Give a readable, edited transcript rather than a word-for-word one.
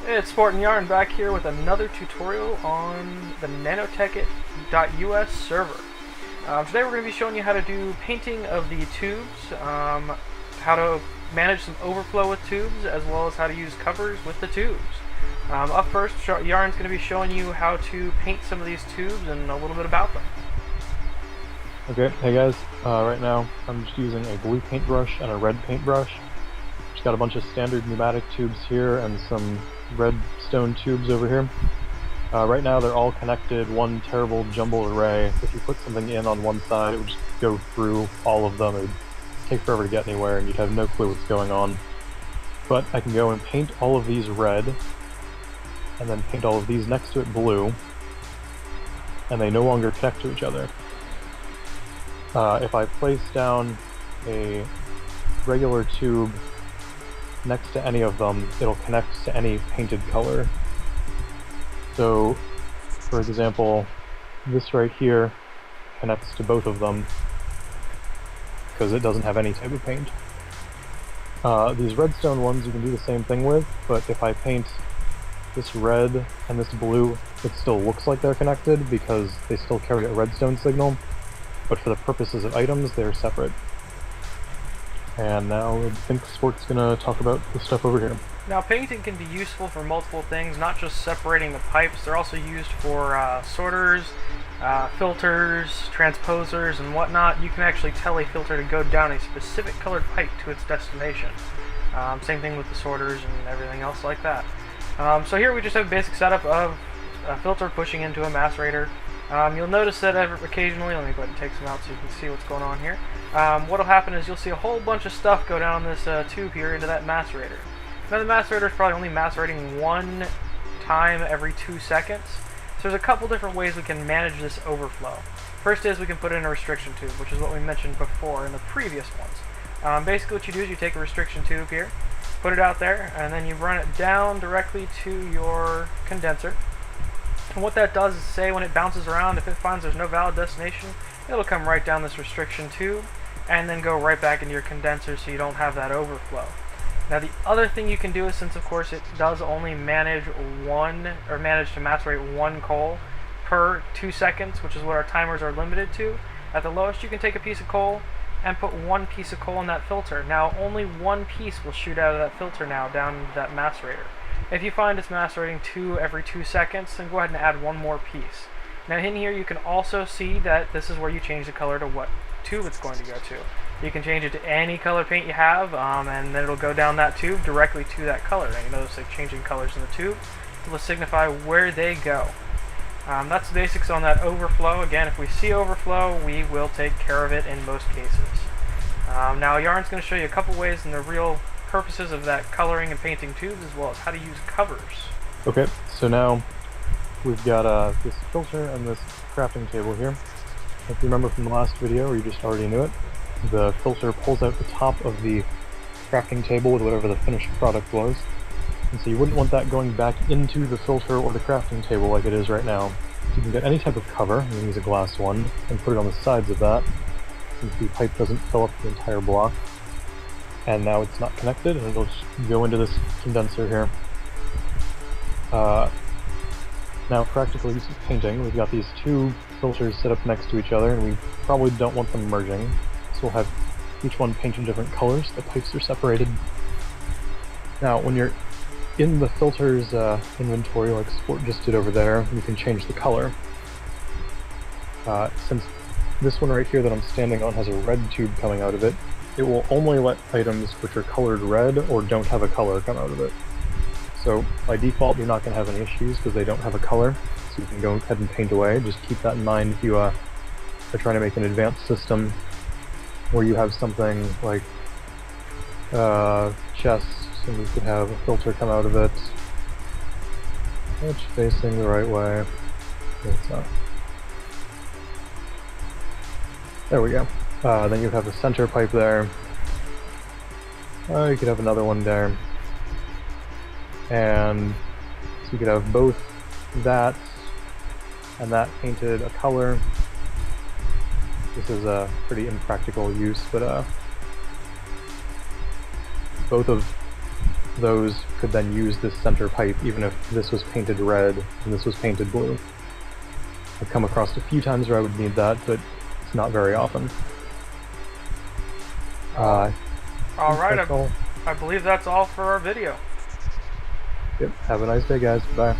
It's Sport and Yarn back here with another tutorial on the nanotekkit.us server. Today we're going to be showing you how to do painting of the tubes, how to manage some overflow with tubes, as well as how to use covers with the tubes. Up first, Yarn's going to be showing you how to paint some of these tubes and a little bit about them. Okay, hey guys, right now I'm just using a blue paintbrush and a red paintbrush. Just got a bunch of standard pneumatic tubes here and some red stone tubes over here. Right now they're all connected, one terrible jumbled array. If you put something in on one side, it would just go through all of them. It would take forever to get anywhere and you'd have no clue what's going on. But I can go and paint all of these red, and then paint all of these next to it blue, and they no longer connect to each other. If I place down a regular tube next to any of them, it'll connect to any painted color. So, for example, this right here connects to both of them because it doesn't have any type of paint. These redstone ones you can do the same thing with, but if I paint this red and this blue, it still looks like they're connected because they still carry a redstone signal, but for the purposes of items, they're separate. And now I think Sport's gonna talk about the stuff over here. Now, painting can be useful for multiple things, not just separating the pipes. They're also used for sorters, filters, transposers, and whatnot. You can actually tell a filter to go down a specific colored pipe to its destination. Same thing with the sorters and everything else like that. So here we just have a basic setup of a filter pushing into a macerator. You'll notice that occasionally, let me go ahead and take some out so you can see what's going on here. What'll happen is you'll see a whole bunch of stuff go down this tube here into that macerator. Now the macerator is probably only macerating one time every 2 seconds. So there's a couple different ways we can manage this overflow. First is we can put in a restriction tube, which is what we mentioned before in the previous ones. Basically what you do is you take a restriction tube here, put it out there, and then you run it down directly to your condenser. And what that does is say when it bounces around, if it finds there's no valid destination, it'll come right down this restriction tube and then go right back into your condenser so you don't have that overflow. Now the other thing you can do is, since of course it does only manage to macerate one coal per 2 seconds, which is what our timers are limited to, at the lowest you can take a piece of coal and put one piece of coal in that filter. Now only one piece will shoot out of that filter now down into that macerator. If you find it's macerating 2 every 2 seconds, then go ahead and add one more piece. Now in here you can also see that this is where you change the color to what tube it's going to go to. You can change it to any color paint you have, and then it'll go down that tube directly to that color. Now you notice like changing colors in the tube will signify where they go. That's the basics on that overflow. Again, if we see overflow, we will take care of it in most cases. Now Yarn's going to show you a couple ways in the real purposes of that coloring and painting tubes, as well as how to use covers. Okay, so now we've got this filter and this crafting table here. If you remember from the last video, or you just already knew it, the filter pulls out the top of the crafting table with whatever the finished product was. And so you wouldn't want that going back into the filter or the crafting table like it is right now. So you can get any type of cover, you can use a glass one, and put it on the sides of that, since the pipe doesn't fill up the entire block. And now it's not connected, and it'll just go into this condenser here. Now, practical use of painting, we've got these two filters set up next to each other, and we probably don't want them merging. So we'll have each one painted different colors, the pipes are separated. Now, when you're in the filter's inventory, like Sport just did over there, you can change the color. Since this one right here that I'm standing on has a red tube coming out of it, it will only let items which are colored red or don't have a color come out of it. So by default you're not going to have any issues because they don't have a color, so you can go ahead and paint away. Just keep that in mind if you are trying to make an advanced system where you have something like chest, and you could have a filter come out of it. It's facing the right way. It's not. There we go. Then you have a center pipe there. You could have another one there. And so you could have both that and that painted a color. This is a pretty impractical use, but both of those could then use this center pipe even if this was painted red and this was painted blue. I've come across a few times where I would need that, but it's not very often. Alright, I believe that's all for our video. Yep, have a nice day guys, bye.